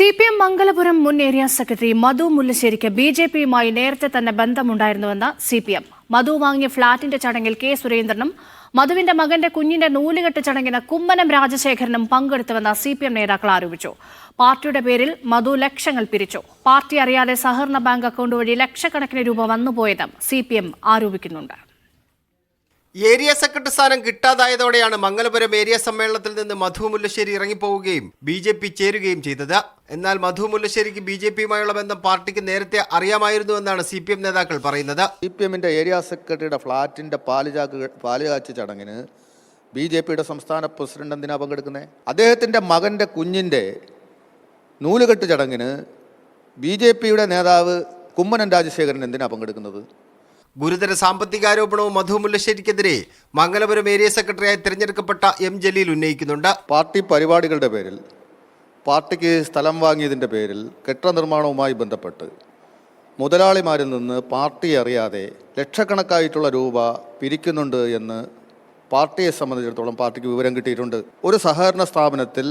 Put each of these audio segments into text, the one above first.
CPM Mangalapuram മുൻ area secretary മധു മുല്ലശ്ശേരിക്ക് BJPയുമായി നേരത്തെ തന്നെ ബന്ധമുണ്ടായിരുന്നുവെന്ന് CPM. മധു വാങ്ങിയ ഫ്ളാറ്റിന്റെ ചടങ്ങിൽ കെ സുരേന്ദ്രനും മധുവിന്റെ മകന്റെ കുഞ്ഞിന്റെ നൂലുകെട്ട് ചടങ്ങിന് കുമ്മനം രാജശേഖരനും പങ്കെടുത്തുവെന്ന് CPM നേതാക്കൾ ആരോപിച്ചു. പാർട്ടിയുടെ പേരിൽ മധു ലക്ഷങ്ങൾ പിരിച്ചു. പാർട്ടി അറിയാതെ സഹകരണ ബാങ്ക് അക്കൗണ്ട് വഴി ലക്ഷക്കണക്കിന് രൂപ വന്നുപോയതും CPM ആരോപിക്കുന്നുണ്ട്. ഏരിയ സെക്രട്ടറി സ്ഥാനം കിട്ടാതായതോടെയാണ് മംഗലപുരം ഏരിയ സമ്മേളനത്തിൽ നിന്ന് മധു മുല്ലശ്ശേരി ഇറങ്ങിപ്പോവുകയും BJP ചേരുകയും ചെയ്തത്. എന്നാൽ മധു മുല്ലശ്ശേരിക്ക് BJPയുമായുള്ള ബന്ധം പാർട്ടിക്ക് നേരത്തെ അറിയാമായിരുന്നുവെന്നാണ് CPM നേതാക്കൾ പറയുന്നത്. CPMന്റെ ഏരിയ സെക്രട്ടറിയുടെ ഫ്ളാറ്റിന്റെ പാലുകാച്ച് ചടങ്ങിന് BJPയുടെ സംസ്ഥാന പ്രസിഡന്റ് എന്തിനാ പങ്കെടുക്കുന്നത്? അദ്ദേഹത്തിന്റെ മകന്റെ കുഞ്ഞിന്റെ നൂലുകെട്ട് ചടങ്ങിന് BJPയുടെ നേതാവ് കുമ്മനം രാജശേഖരൻ എന്തിനാ പങ്കെടുക്കുന്നത്? ഗുരുതര സാമ്പത്തികാരോപണവും മധു മുല്ലശ്ശേരിക്കെതിരെ മംഗലപുരം ഏരിയ സെക്രട്ടറിയായി തിരഞ്ഞെടുക്കപ്പെട്ട M. ജലീൽ ഉന്നയിക്കുന്നുണ്ട്. പാർട്ടി പരിപാടികളുടെ പേരിൽ, പാർട്ടിക്ക് സ്ഥലം വാങ്ങിയതിൻ്റെ പേരിൽ കെട്ടിട നിർമ്മാണവുമായി ബന്ധപ്പെട്ട് മുതലാളിമാരിൽ നിന്ന് പാർട്ടി അറിയാതെ ലക്ഷക്കണക്കായിട്ടുള്ള രൂപ പിരിക്കുന്നുണ്ട് എന്ന് പാർട്ടിയെ സംബന്ധിച്ചിടത്തോളം പാർട്ടിക്ക് വിവരം കിട്ടിയിട്ടുണ്ട്. ഒരു സഹകരണ സ്ഥാപനത്തിൽ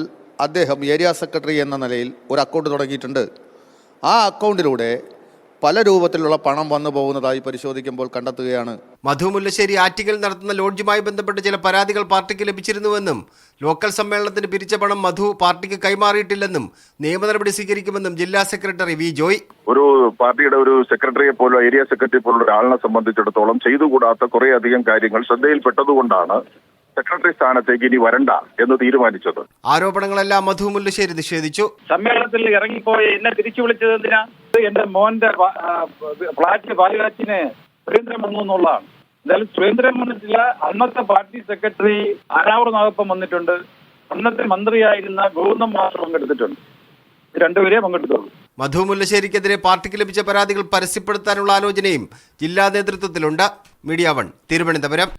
അദ്ദേഹം ഏരിയ സെക്രട്ടറി എന്ന നിലയിൽ ഒരു അക്കൗണ്ട് തുടങ്ങിയിട്ടുണ്ട്. ആ അക്കൗണ്ടിലൂടെ പല രൂപത്തിലുള്ള പണം വന്നു പോകുന്നതായി പരിശോധിക്കുമ്പോൾ കണ്ടെത്തുകയാണ്. മധു മുല്ലശ്ശേരി ആറ്റിങ്ങൽ നടത്തുന്ന ലോഡ്ജുമായി ബന്ധപ്പെട്ട് ചില പരാതികൾ പാർട്ടിക്ക് ലഭിച്ചിരുന്നുവെന്നും ലോക്കൽ സമ്മേളനത്തിന് പിരിച്ച പണം മധു പാർട്ടിക്ക് കൈമാറിയിട്ടില്ലെന്നും നിയമ നടപടി സ്വീകരിക്കുമെന്നും ജില്ലാ സെക്രട്ടറി വി. ജോയ്. ഒരു പാർട്ടിയുടെ ഒരു സെക്രട്ടറിയെ പോലുള്ള ഏരിയ സെക്രട്ടറി പോലുള്ള ഒരാളിനെ സംബന്ധിച്ചിടത്തോളം ചെയ്തുകൂടാത്ത കുറെ അധികം കാര്യങ്ങൾ ശ്രദ്ധയിൽപ്പെട്ടതുകൊണ്ടാണ് സെക്രട്ടറി സ്ഥാനത്തേക്ക് ഇനി വരണ്ട എന്ന് തീരുമാനിച്ചത്. ആരോപണങ്ങളെല്ലാം മധു മുല്ലശ്ശേരി നിഷേധിച്ചു. സമ്മേളനത്തിൽ ഇറങ്ങിപ്പോയി എന്നെ തിരിച്ചു വിളിച്ചത് എന്തിനാ? എന്റെ മോന്റെ ഫ്ളാറ്റ് പാലുകാച്ചിന് സുരേന്ദ്രൻ വന്നു എന്നുള്ളതാണ്. എന്തായാലും സുരേന്ദ്രൻ വന്നിട്ടില്ല. അന്നത്തെ പാർട്ടി സെക്രട്ടറി ആനാവൂർ നാഗപ്പൻ വന്നിട്ടുണ്ട്. അന്നത്തെ മന്ത്രിയായിരുന്ന ഗോവിന്ദൻ മാസ്റ്റർ പങ്കെടുത്തിട്ടുണ്ട്. രണ്ടുപേരെ പങ്കെടുത്തുള്ളൂ. മധു മുല്ലശ്ശേരിക്കെതിരെ പാർട്ടിക്ക് ലഭിച്ച പരാതികൾ പരസ്യപ്പെടുത്താനുള്ള ആലോചനയും ജില്ലാ നേതൃത്വത്തിലുണ്ട്. മീഡിയ 1 തിരുവനന്തപുരം.